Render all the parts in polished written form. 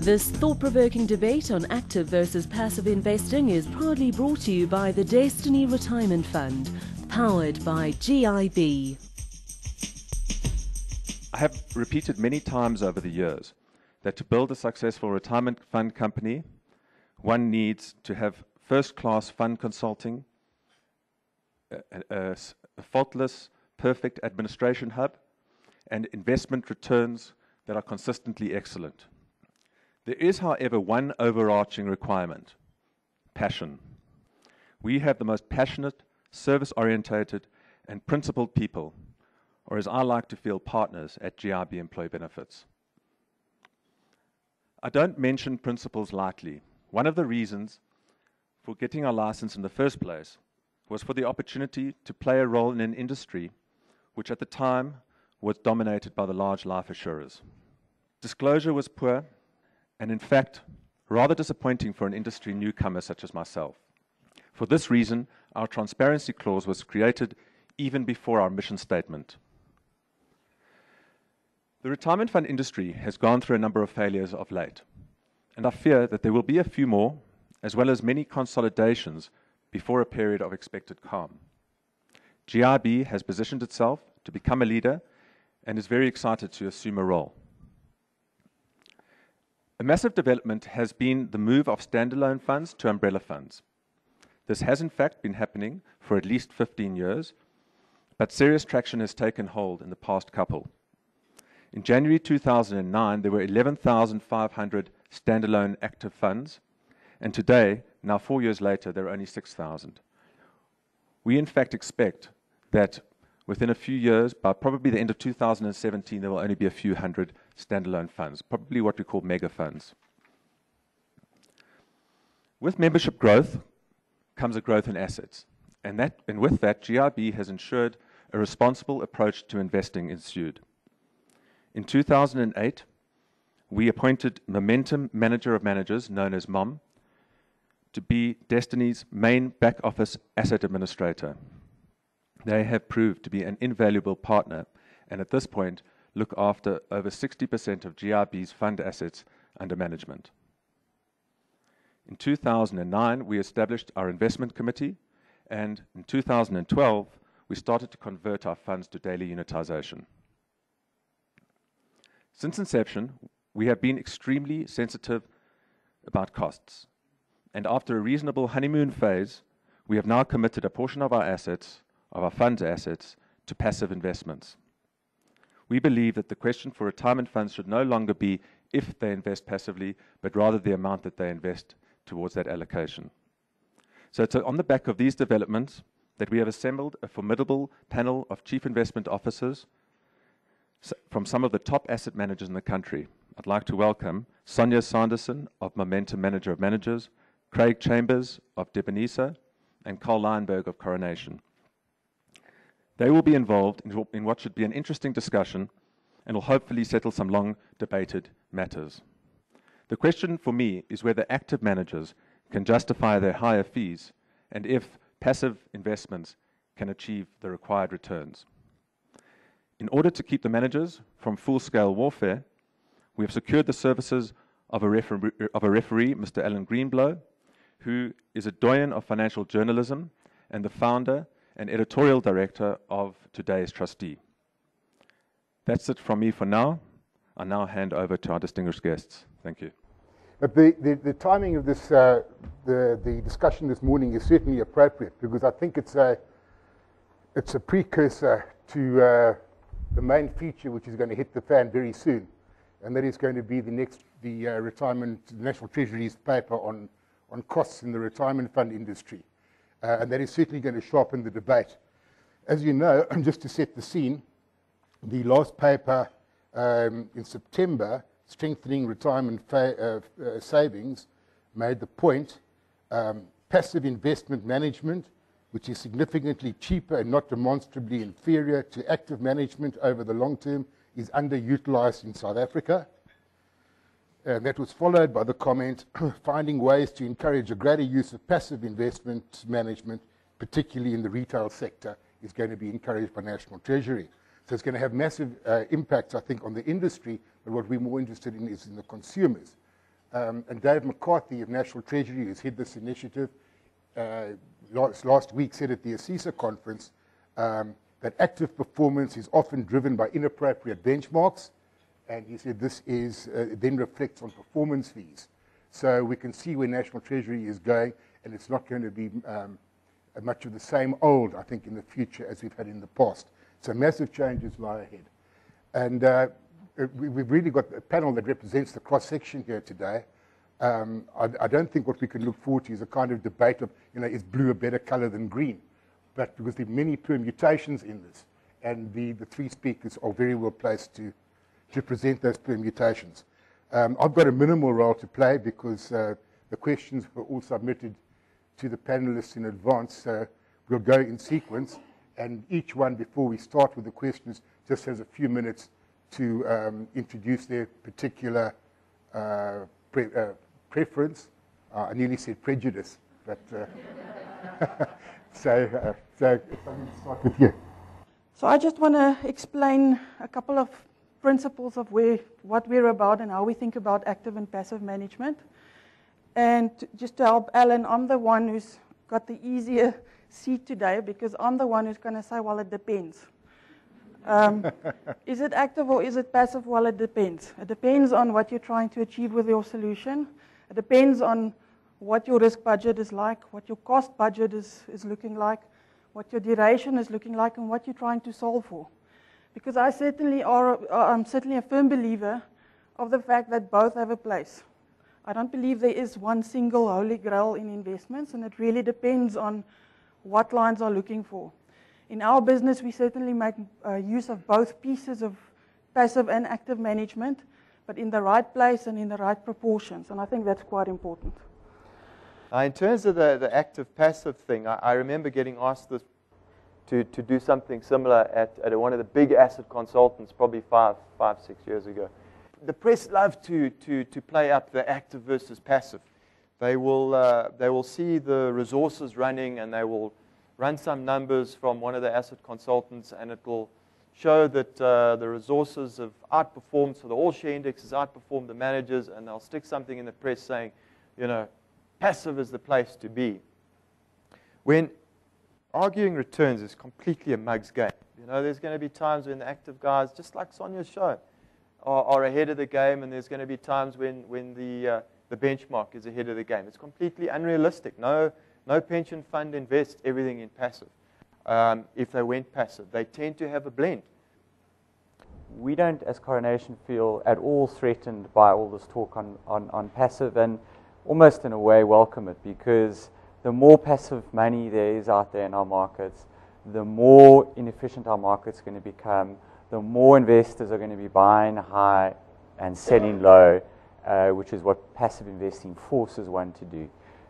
This thought-provoking debate on active versus passive investing is proudly brought to you by the Destiny Retirement Fund, powered by GIB. I have repeated many times over the years that to build a successful retirement fund company, one needs to have first-class fund consulting, a faultless, perfect administration hub, and investment returns that are consistently excellent. There is, however, one overarching requirement: passion. We have the most passionate, service-orientated, and principled people, or as I like to feel, partners at GIB Employee Benefits. I don't mention principles lightly. One of the reasons for getting our license in the first place was for the opportunity to play a role in an industry which at the time was dominated by the large life assurers. Disclosure was poor, and in fact, rather disappointing for an industry newcomer such as myself. For this reason, our transparency clause was created even before our mission statement. The retirement fund industry has gone through a number of failures of late, and I fear that there will be a few more, as well as many consolidations, before a period of expected calm. GIB has positioned itself to become a leader and is very excited to assume a role. A massive development has been the move of standalone funds to umbrella funds. This has in fact been happening for at least 15 years, but serious traction has taken hold in the past couple. In January 2009, there were 11,500 standalone active funds, and today, now 4 years later, there are only 6,000. We in fact expect that within a few years, by probably the end of 2017, there will only be a few hundred standalone funds, probably what we call mega funds. With membership growth comes a growth in assets, and with that, GIB has ensured a responsible approach to investing ensued. In 2008, we appointed Momentum Manager of Managers, known as MOM, to be Destiny's main back office asset administrator. They have proved to be an invaluable partner, and at this point, look after over 60% of GIB's fund assets under management. In 2009, we established our investment committee, and in 2012, we started to convert our funds to daily unitization. Since inception, we have been extremely sensitive about costs, and after a reasonable honeymoon phase, we have now committed a portion of our assets, of our fund's assets, to passive investments. We believe that the question for retirement funds should no longer be if they invest passively, but rather the amount that they invest towards that allocation. So it's on the back of these developments that we have assembled a formidable panel of chief investment officers from some of the top asset managers in the country. I'd like to welcome Sonia Sanderson of Momentum Manager of Managers, Craig Chambers of Debonisa, and Carl Leinberg of Coronation. They will be involved in what should be an interesting discussion and will hopefully settle some long-debated matters. The question for me is whether active managers can justify their higher fees and if passive investments can achieve the required returns. In order to keep the managers from full-scale warfare, we have secured the services of a referee, Mr. Alan Greenblow, who is a doyen of financial journalism and the founder and editorial director of today's Trustee. That's it from me for now. I now hand over to our distinguished guests. Thank you. But the timing of this, the discussion this morning is certainly appropriate, because I think it's a precursor to the main feature which is going to hit the fan very soon, and that is going to be the National Treasury's paper on costs in the retirement fund industry. And that is certainly going to sharpen the debate. As you know, just to set the scene, the last paper in September, Strengthening Retirement Savings, made the point passive investment management, which is significantly cheaper and not demonstrably inferior to active management over the long term, is underutilized in South Africa. And that was followed by the comment, finding ways to encourage a greater use of passive investment management, particularly in the retail sector, is going to be encouraged by National Treasury. So it's going to have massive impacts, I think, on the industry, but what we're more interested in is in the consumers. And Dave McCarthy of National Treasury, who's head this initiative, last week said at the ASISA conference that active performance is often driven by inappropriate benchmarks, and he said this is then reflects on performance fees. So we can see where National Treasury is going, and it's not going to be much of the same old, I think, in the future as we've had in the past. So massive changes lie ahead. And we've really got a panel that represents the cross-section here today. I don't think what we can look forward to is a kind of debate of, is blue a better color than green? But because there are many permutations in this, and the three speakers are very well placed to present those permutations. I've got a minimal role to play because the questions were all submitted to the panelists in advance, so we'll go in sequence, and each one, before we start with the questions, just has a few minutes to introduce their particular preference. I nearly said prejudice, but so if I'm going to start with you. So I just want to explain a couple of principles of what we're about and how we think about active and passive management. And just to help Alan, I'm the one who's got the easier seat today because I'm the one who's going to say, well, it depends. Is it active or is it passive? Well, it depends. It depends on what you're trying to achieve with your solution. It depends on what your risk budget is like, what your cost budget is looking like, what your duration is looking like, and what you're trying to solve for. Because I'm certainly a firm believer of the fact that both have a place. I don't believe there is one single holy grail in investments, and it really depends on what clients are looking for. In our business, we certainly make use of both pieces of passive and active management, but in the right place and in the right proportions, and I think that's quite important. In terms of the active-passive thing, I remember getting asked this to do something similar at one of the big asset consultants probably 6 years ago. The press love to play up the active versus passive. They will see the resources running and they will run some numbers from one of the asset consultants, and it will show that the resources have outperformed, so the all-share index has outperformed the managers, and they'll stick something in the press saying, passive is the place to be. When arguing returns is completely a mug's game. There's going to be times when the active guys, just like Sonia's shown, are ahead of the game, and there's going to be times when the benchmark is ahead of the game. It's completely unrealistic. No pension fund invests everything in passive. If they went passive, they tend to have a blend. We don't, as Coronation, feel at all threatened by all this talk on passive, and almost in a way welcome it, because the more passive money there is out there in our markets, the more inefficient our market's going to become, the more investors are going to be buying high and selling low, which is what passive investing forces one to do.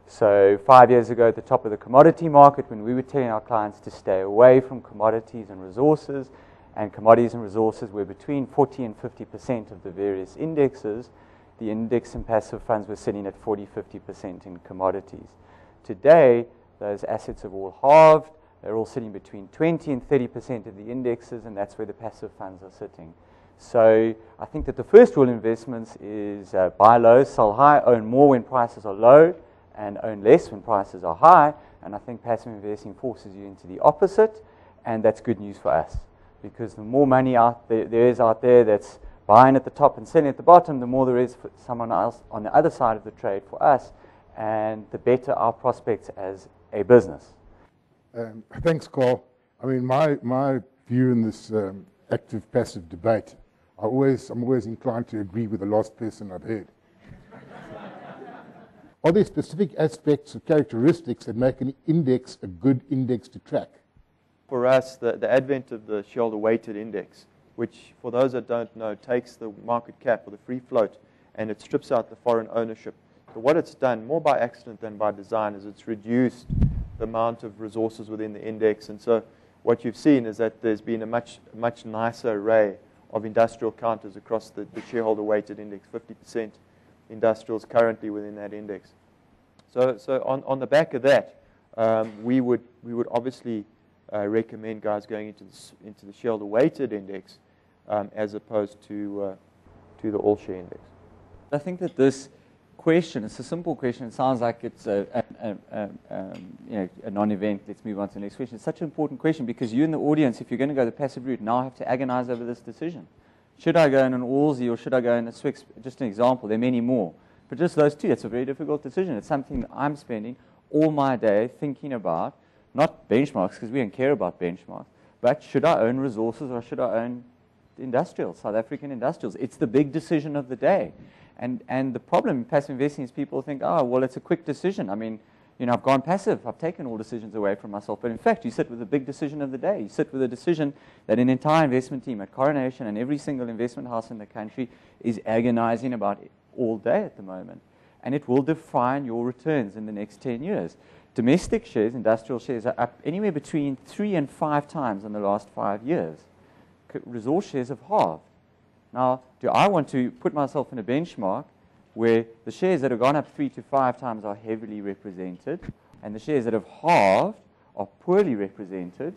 So 5 years ago at the top of the commodity market, when we were telling our clients to stay away from commodities and resources were between 40 and 50% of the various indexes, the index and passive funds were sitting at 40-50% in commodities. Today, those assets have all halved. They're all sitting between 20 and 30% of the indexes, and that's where the passive funds are sitting. So I think that the first rule in investments is buy low, sell high, own more when prices are low, and own less when prices are high. And I think passive investing forces you into the opposite, and that's good news for us. Because the more money there is out there that's buying at the top and selling at the bottom, the more there is for someone else on the other side of the trade for us, and the better our prospects as a business. Thanks, Carl. I mean, my view in this active-passive debate, I'm always inclined to agree with the last person I've heard. Are there specific aspects or characteristics that make an index a good index to track? For us, the advent of the shareholder-weighted index, which, for those that don't know, takes the market cap or the free float and it strips out the foreign ownership. So what it's done, more by accident than by design, is it's reduced the amount of resources within the index. And so what you've seen is that there's been a much nicer array of industrial counters across the shareholder-weighted index, 50% industrials currently within that index. So on the back of that, we would obviously recommend guys going into the shareholder-weighted index as opposed to the all-share index. I think that this question. It's a simple question. It sounds like it's a non-event. Let's move on to the next question. It's such an important question because you in the audience, if you're going to go the passive route, now have to agonize over this decision. Should I go in an Allsy or should I go in a Swix? Just an example. There are many more. But just those two, it's a very difficult decision. It's something that I'm spending all my day thinking about, not benchmarks, because we don't care about benchmarks, but should I own resources or should I own industrials, South African industrials? It's the big decision of the day. And the problem in passive investing is people think, oh, well, it's a quick decision. I mean, you know, I've gone passive. I've taken all decisions away from myself. But in fact, you sit with the big decision of the day. You sit with a decision that an entire investment team at Coronation and every single investment house in the country is agonizing about all day at the moment. And it will define your returns in the next 10 years. Domestic shares, industrial shares, are up anywhere between 3 and 5 times in the last 5 years. Resource shares have halved. Now, do I want to put myself in a benchmark where the shares that have gone up 3 to 5 times are heavily represented and the shares that have halved are poorly represented?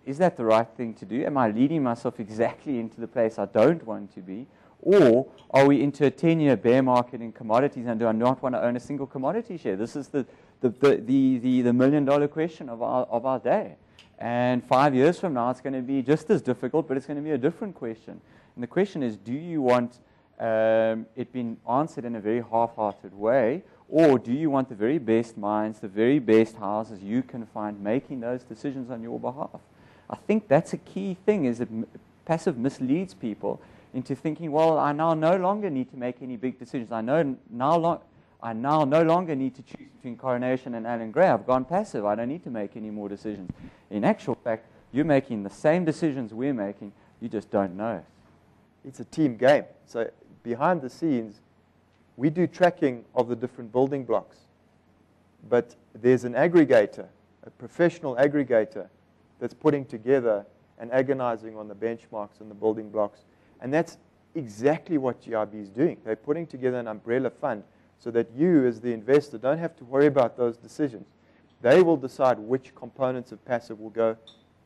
Is that the right thing to do? Am I leading myself exactly into the place I don't want to be? Or are we into a 10-year bear market in commodities and do I not want to own a single commodity share? This is the million-dollar question of our day. And 5 years from now, it's going to be just as difficult, but it's going to be a different question. And the question is, do you want it being answered in a very half-hearted way, or do you want the very best minds, the very best houses you can find making those decisions on your behalf? I think that's a key thing, is that passive misleads people into thinking, well, I now no longer need to make any big decisions. I now no longer need to choose between Coronation and Allan Gray. I've gone passive. I don't need to make any more decisions. In actual fact, you're making the same decisions we're making. You just don't know it. It's a team game. So behind the scenes, we do tracking of the different building blocks. But there's an aggregator, a professional aggregator, that's putting together and agonizing on the benchmarks and the building blocks. And that's exactly what GIB is doing. They're putting together an umbrella fund so that you, as the investor, don't have to worry about those decisions. They will decide which components of passive will go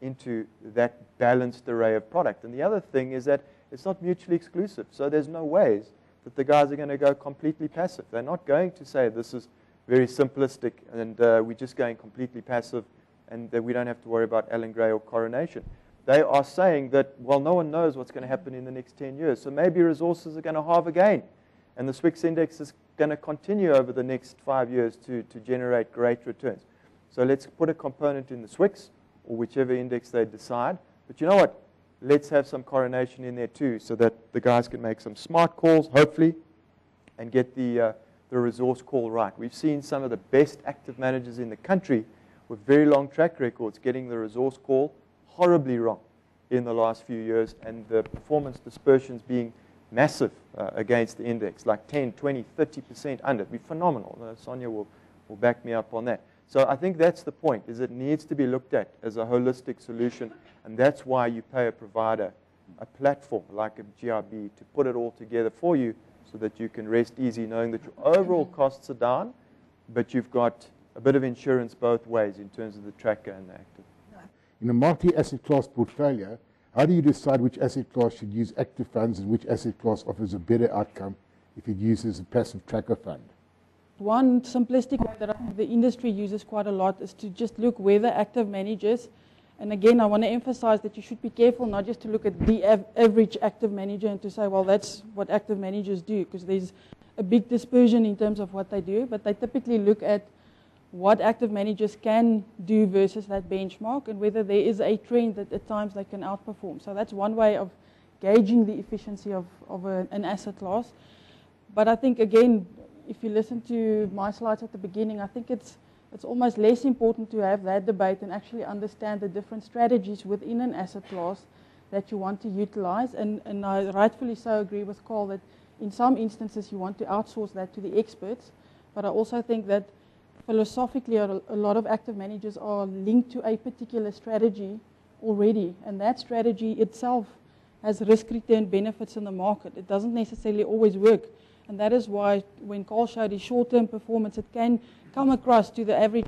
into that balanced array of product. And the other thing is that it's not mutually exclusive. So there's no ways that the guys are going to go completely passive. They're not going to say this is very simplistic and we're just going completely passive and that we don't have to worry about Allan Gray or Coronation. They are saying that, well, no one knows what's going to happen in the next 10 years. So maybe resources are going to halve again. And the Swix index is going to continue over the next 5 years to generate great returns. So let's put a component in the Swix or whichever index they decide. But you know what? Let's have some Coronation in there too so that the guys can make some smart calls, hopefully, and get the resource call right. We've seen some of the best active managers in the country with very long track records getting the resource call horribly wrong in the last few years, and the performance dispersions being massive against the index, like 10, 20, 30% under. It'd be phenomenal. Sonia will back me up on that. So I think that's the point, is it needs to be looked at as a holistic solution, and that's why you pay a provider, a platform like a GIB, to put it all together for you so that you can rest easy knowing that your overall costs are down, but you've got a bit of insurance both ways in terms of the tracker and the active. In a multi-asset class portfolio, how do you decide which asset class should use active funds and which asset class offers a better outcome if it uses a passive tracker fund? One simplistic way that I think the industry uses quite a lot is to just look where the active managers, and again, I want to emphasize that you should be careful not just to look at the average active manager and to say, well, that's what active managers do, because there's a big dispersion in terms of what they do, but they typically look at what active managers can do versus that benchmark and whether there is a trend that at times they can outperform. So that's one way of gauging the efficiency of an asset class. But I think, again, if you listen to my slides at the beginning, I think it's almost less important to have that debate and actually understand the different strategies within an asset class that you want to utilize. And I rightfully so agree with Carl that in some instances you want to outsource that to the experts. But I also think that philosophically, a lot of active managers are linked to a particular strategy already, and that strategy itself has risk-return benefits in the market. It doesn't necessarily always work, and that is why when Carl showed his short-term performance, it can come across to the average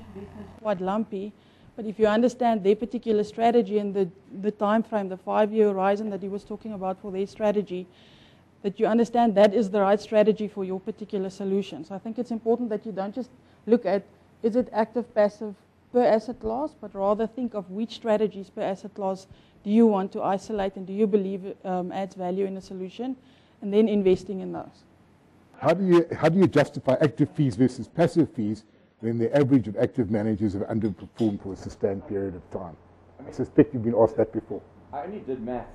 quite lumpy, but if you understand their particular strategy and the time frame, the 5-year horizon that he was talking about for their strategy, that you understand that is the right strategy for your particular solution. So I think it's important that you don't just look at, is it active, passive per asset class, but rather think of which strategies per asset class do you want to isolate and do you believe adds value in a solution, and then investing in those. How do you justify active fees versus passive fees when the average of active managers have underperformed for a sustained period of time? I suspect you've been asked that before. I only did maths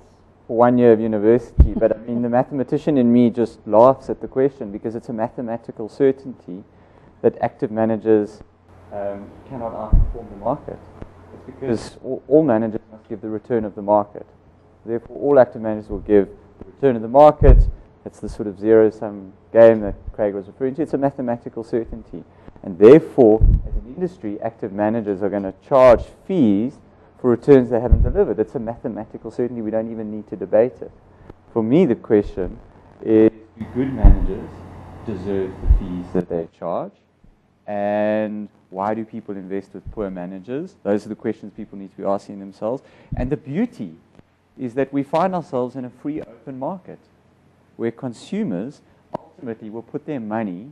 for 1 year of university, but I mean the mathematician in me just laughs at the question because it's a mathematical certainty that active managers cannot outperform the market. It's because all managers must give the return of the market. Therefore, all active managers will give the return of the market. It's the sort of zero-sum game that Craig was referring to. It's a mathematical certainty. And therefore, as an industry, active managers are going to charge fees for returns they haven't delivered. It's a mathematical certainty. We don't even need to debate it. For me, the question is, do good managers deserve the fees that they charge? And why do people invest with poor managers? Those are the questions people need to be asking themselves. And the beauty is that we find ourselves in a free, open market where consumers ultimately will put their money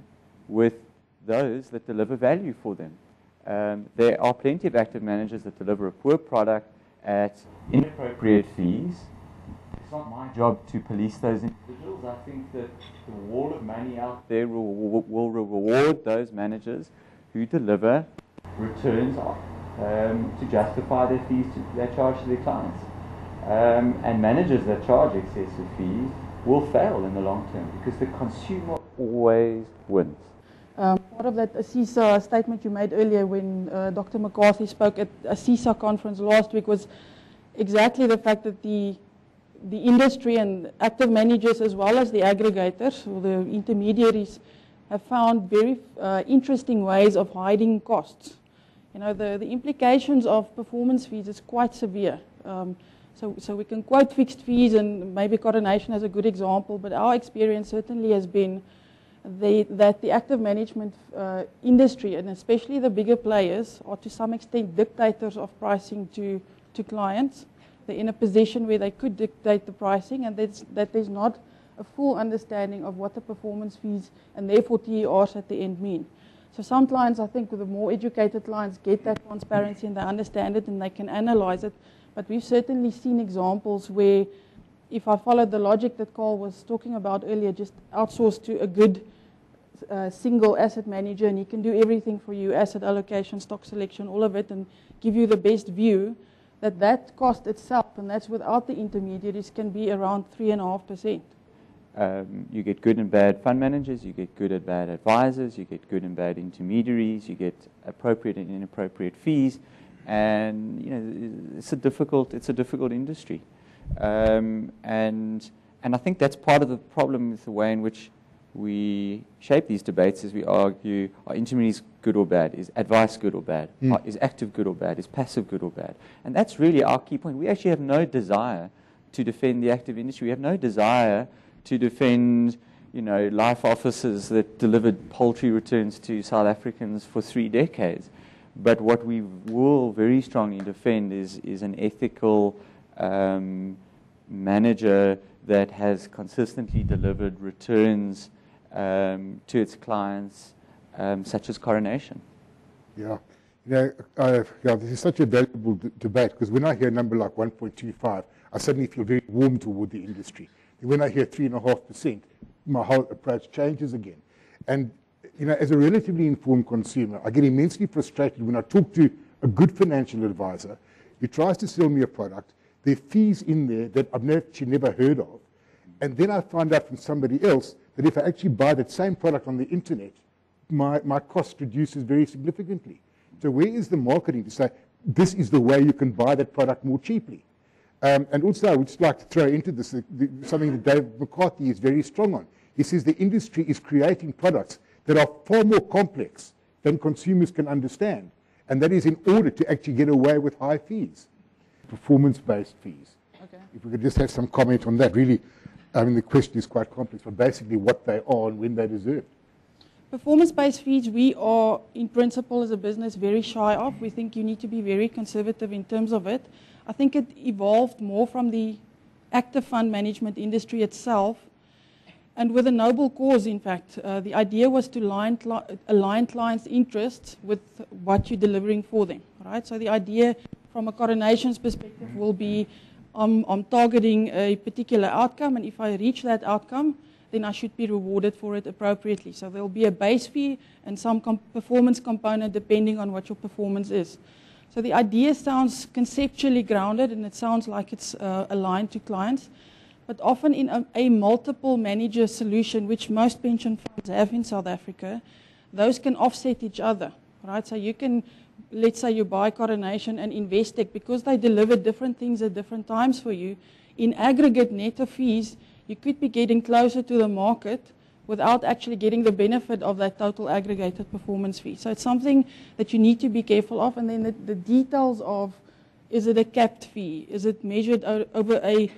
with those that deliver value for them. There are plenty of active managers that deliver a poor product at inappropriate fees. It's not my job to police those individuals. I think that the wall of money out there will reward those managers who deliver returns to justify their fees they charge to their clients. And managers that charge excessive fees will fail in the long term because the consumer always wins. Part of that CISA statement you made earlier when Dr. McCarthy spoke at a CISA conference last week was exactly the fact that the industry and active managers as well as the aggregators or the intermediaries have found very interesting ways of hiding costs. You know, the implications of performance fees is quite severe. So we can quote fixed fees, and maybe Coronation has a good example, but our experience certainly has been that the active management industry, and especially the bigger players, are to some extent dictators of pricing to clients. They're in a position where they could dictate the pricing, and that there's not a full understanding of what the performance fees and therefore TERs at the end mean. So some clients, I think, the more educated clients get that transparency and they understand it and they can analyze it. But we've certainly seen examples where, if I followed the logic that Carl was talking about earlier, just outsource to a good single asset manager and he can do everything for you, asset allocation, stock selection, all of it, and give you the best view, that cost itself, and that's without the intermediaries, can be around 3.5%. You get good and bad fund managers, you get good and bad advisors, you get good and bad intermediaries, you get appropriate and inappropriate fees, and you know it's a difficult industry, and I think that's part of the problem with the way in which we shape these debates. Is we argue, are intermediaries good or bad? Is advice good or bad? Is active good or bad? Is passive good or bad? And that's really our key point. We actually have no desire to defend the active industry. We have no desire to defend, you know, life offices that delivered paltry returns to South Africans for 3 decades. But what we will very strongly defend is an ethical manager that has consistently delivered returns to its clients, such as Coronation. Yeah. You know, this is such a valuable debate, because when I hear a number like 1.25, I suddenly feel very warm toward the industry. When I hear 3.5%, my whole approach changes again. And you know, as a relatively informed consumer, I get immensely frustrated when I talk to a good financial advisor who tries to sell me a product. There are fees in there that I've actually never heard of. And then I find out from somebody else that if I actually buy that same product on the internet, my cost reduces very significantly. So where is the marketing to say, this is the way you can buy that product more cheaply? And also, I would just like to throw into this something that Dave McCarthy is very strong on. He says the industry is creating products that are far more complex than consumers can understand. And that is in order to actually get away with high fees, performance-based fees. Okay. If we could just have some comment on that. Really, I mean, the question is quite complex, but basically what they are and when they're deserved. Performance-based fees, we are, in principle, as a business, very shy of. We think you need to be very conservative in terms of it. I think it evolved more from the active fund management industry itself, and with a noble cause, in fact. The idea was to align clients' interests with what you're delivering for them, right? So the idea from a coronation's perspective will be, I'm targeting a particular outcome, and if I reach that outcome, then I should be rewarded for it appropriately. So there will be a base fee and some performance component depending on what your performance is. So the idea sounds conceptually grounded, and it sounds like it's aligned to clients. But often in a multiple manager solution, which most pension funds have in South Africa, those can offset each other, right? So you can, let's say you buy Coronation and Investec, because they deliver different things at different times for you. In aggregate net of fees, you could be getting closer to the market without actually getting the benefit of that total aggregated performance fee. So it's something that you need to be careful of. And then the details of, is it a capped fee? Is it measured over a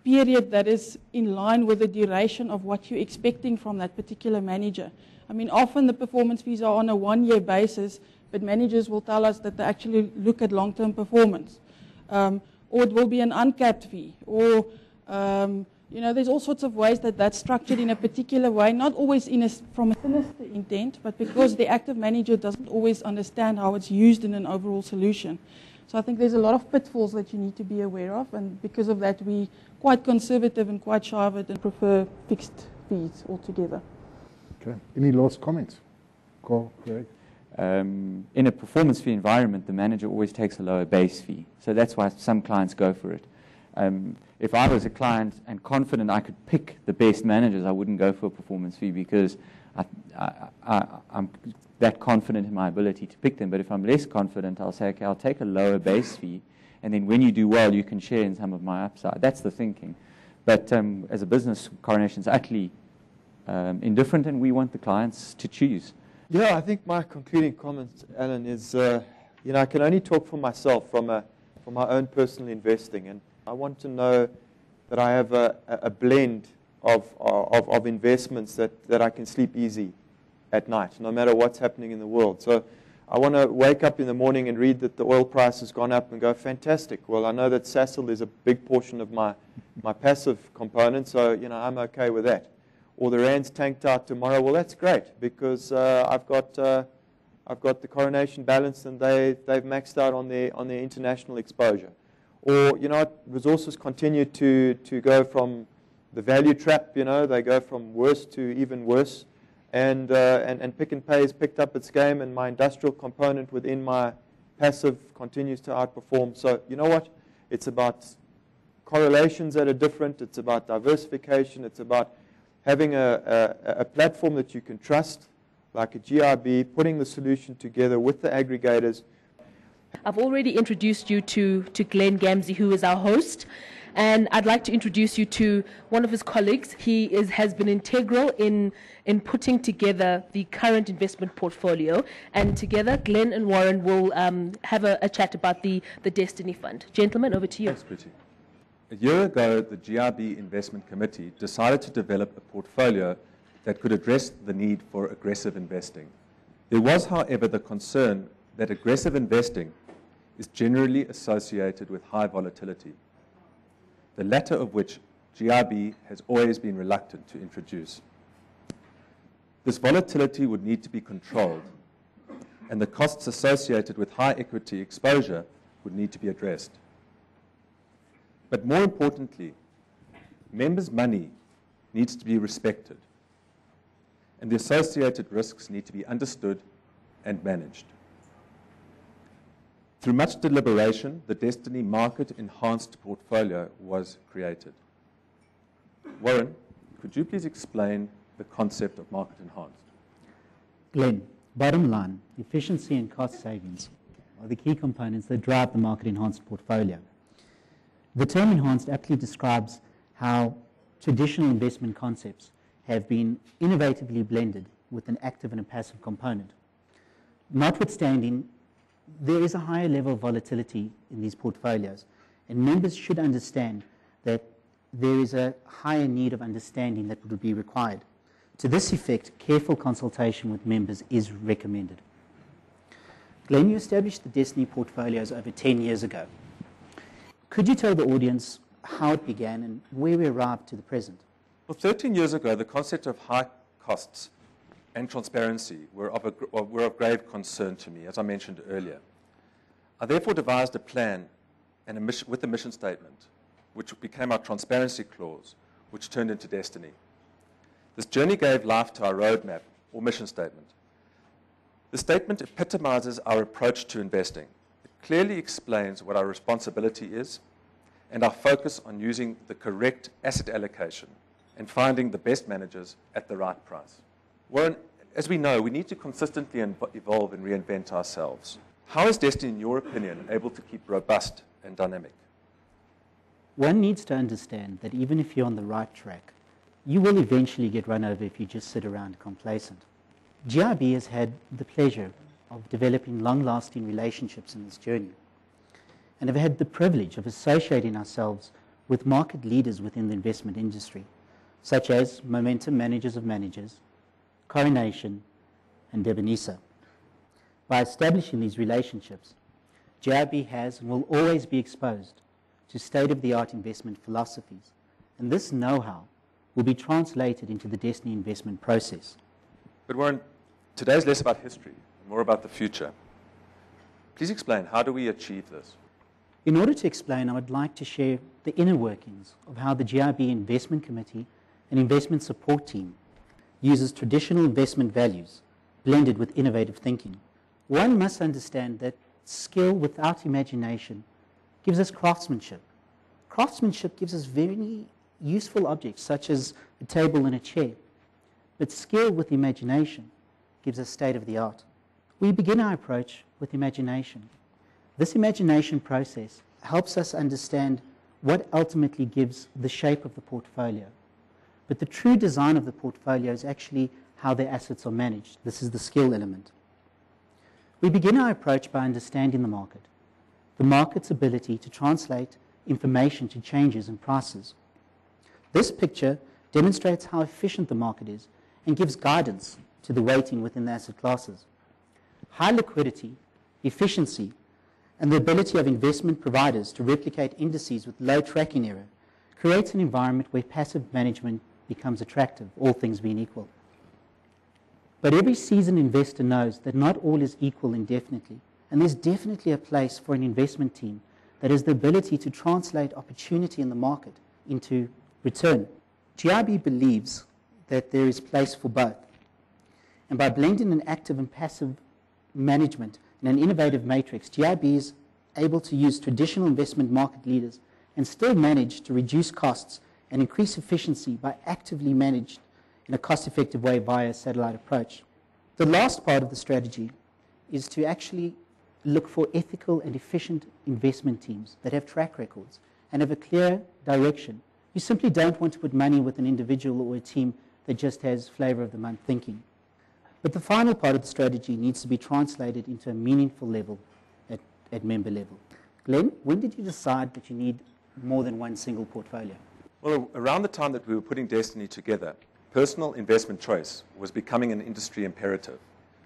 period that is in line with the duration of what you're expecting from that particular manager? I mean, often the performance fees are on a one-year basis, but managers will tell us that they actually look at long-term performance. Or it will be an uncapped fee, or you know, there's all sorts of ways that that's structured in a particular way, not always from a sinister intent, but because the active manager doesn't always understand how it's used in an overall solution. So I think there's a lot of pitfalls that you need to be aware of, and because of that, we're quite conservative and quite shy of it and prefer fixed fees altogether. Okay. Any last comments? Carl, Craig? In a performance fee environment, the manager always takes a lower base fee. So that's why some clients go for it. If I was a client and confident I could pick the best managers, I wouldn't go for a performance fee because I'm that confident in my ability to pick them. But if I'm less confident, I'll say, okay, I'll take a lower base fee, and then when you do well, you can share in some of my upside. That's the thinking. But as a business, Coronation's utterly indifferent, and we want the clients to choose. Yeah, I think my concluding comment, Alan, is you know, I can only talk for myself from my own personal investing, and I want to know that I have a blend of investments that I can sleep easy at night, no matter what's happening in the world. So I want to wake up in the morning and read that the oil price has gone up and go, fantastic. Well, I know that Sasol is a big portion of my passive component, so you know, I'm okay with that. Or the rand's tanked out tomorrow. Well, that's great because I've got the Coronation balance and they've maxed out on their international exposure. Or you know, resources continue to go from the value trap. You know, they go from worse to even worse. And Pick n Pay has picked up its game, and my industrial component within my passive continues to outperform. So you know what? It's about correlations that are different. It's about diversification. It's about having a platform that you can trust, like a GIB, putting the solution together with the aggregators. I've already introduced you to Glenn Gamsey, who is our host, and I'd like to introduce you to one of his colleagues. He has been integral in putting together the current investment portfolio, and together Glenn and Warren will have a chat about the Destiny Fund. Gentlemen, over to you. Thanks, Pretty. A year ago, the GIB Investment Committee decided to develop a portfolio that could address the need for aggressive investing. There was, however, the concern that aggressive investing is generally associated with high volatility, the latter of which GIB has always been reluctant to introduce. This volatility would need to be controlled, and the costs associated with high equity exposure would need to be addressed. But more importantly, members' money needs to be respected, and the associated risks need to be understood and managed. Through much deliberation, the Destiny Market Enhanced Portfolio was created. Warren, could you please explain the concept of Market Enhanced? Glenn, bottom line, efficiency and cost savings are the key components that drive the Market Enhanced Portfolio. The term enhanced aptly describes how traditional investment concepts have been innovatively blended with an active and a passive component. Notwithstanding, there is a higher level of volatility in these portfolios, and members should understand that there is a higher need of understanding that would be required. To this effect, careful consultation with members is recommended. Glenn, you established the Destiny portfolios over 10 years ago. Could you tell the audience how it began and where we arrived to the present? Well, 13 years ago, the concept of high costs and transparency were of grave concern to me, as I mentioned earlier. I therefore devised a plan and with a mission statement, which became our transparency clause, which turned into destiny. This journey gave life to our roadmap, or mission statement. The statement epitomizes our approach to investing. It clearly explains what our responsibility is and our focus on using the correct asset allocation and finding the best managers at the right price. Warren, as we know, we need to consistently evolve and reinvent ourselves. How is Destiny, in your opinion, able to keep robust and dynamic? One needs to understand that even if you're on the right track, you will eventually get run over if you just sit around complacent. GIB has had the pleasure of developing long-lasting relationships in this journey and have had the privilege of associating ourselves with market leaders within the investment industry, such as Momentum Managers of Managers, Coronation, and Debonisa. By establishing these relationships, GIB has and will always be exposed to state-of-the-art investment philosophies, and this know-how will be translated into the Destiny investment process. But Warren, today's less about history, more about the future. Please explain, how do we achieve this? In order to explain, I would like to share the inner workings of how the GIB Investment Committee and Investment Support Team uses traditional investment values blended with innovative thinking. One must understand that skill without imagination gives us craftsmanship. Craftsmanship gives us very useful objects such as a table and a chair. But skill with imagination gives us state-of-the-art. We begin our approach with imagination. This imagination process helps us understand what ultimately gives the shape of the portfolio. But the true design of the portfolio is actually how the assets are managed. This is the skill element. We begin our approach by understanding the market's ability to translate information to changes in prices. This picture demonstrates how efficient the market is and gives guidance to the weighting within the asset classes. High liquidity, efficiency, and the ability of investment providers to replicate indices with low tracking error creates an environment where passive management becomes attractive, all things being equal. But every seasoned investor knows that not all is equal indefinitely, and there's definitely a place for an investment team that has the ability to translate opportunity in the market into return. GIB believes that there is place for both. And by blending an active and passive management in an innovative matrix, GIB is able to use traditional investment market leaders and still manage to reduce costs and increase efficiency by actively managed in a cost-effective way via a satellite approach. The last part of the strategy is to actually look for ethical and efficient investment teams that have track records and have a clear direction. You simply don't want to put money with an individual or a team that just has flavor of the month thinking. But the final part of the strategy needs to be translated into a meaningful level at member level. Glenn, when did you decide that you need more than one single portfolio? Well, around the time that we were putting Destiny together, personal investment choice was becoming an industry imperative.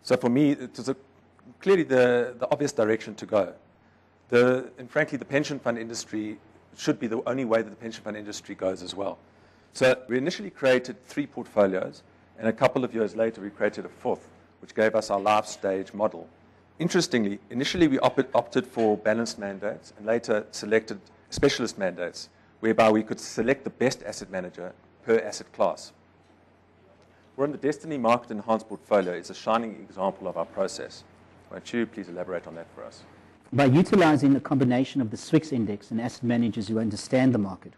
So for me, it was clearly the obvious direction to go. And frankly, the pension fund industry should be the only way that the pension fund industry goes as well. So we initially created 3 portfolios, and a couple of years later we created a 4th, which gave us our life stage model. Interestingly, initially we opted for balanced mandates and later selected specialist mandates, whereby we could select the best asset manager per asset class. We're in the Destiny Market Enhanced portfolio is a shining example of our process. Won't you please elaborate on that for us? By utilizing a combination of the SWIX index and asset managers who understand the market,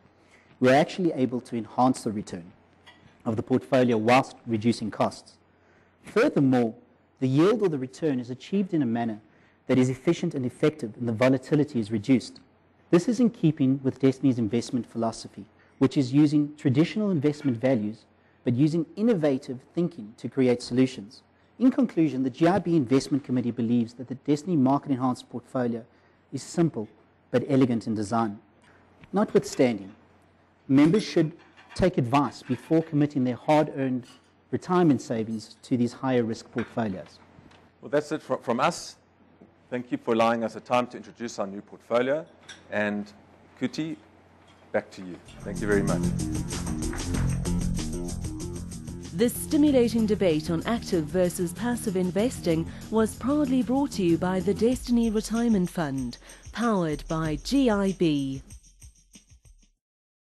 we're actually able to enhance the return of the portfolio whilst reducing costs. Furthermore, the yield or the return is achieved in a manner that is efficient and effective, and the volatility is reduced. This is in keeping with Destiny's investment philosophy, which is using traditional investment values, but using innovative thinking to create solutions. In conclusion, the GIB Investment Committee believes that the Destiny Market Enhanced portfolio is simple but elegant in design. Notwithstanding, members should take advice before committing their hard-earned retirement savings to these higher risk portfolios. Well, that's it from us. Thank you for allowing us the time to introduce our new portfolio. And Kuti, back to you. Thank you very much. This stimulating debate on active versus passive investing was proudly brought to you by the Destiny Retirement Fund, powered by GIB.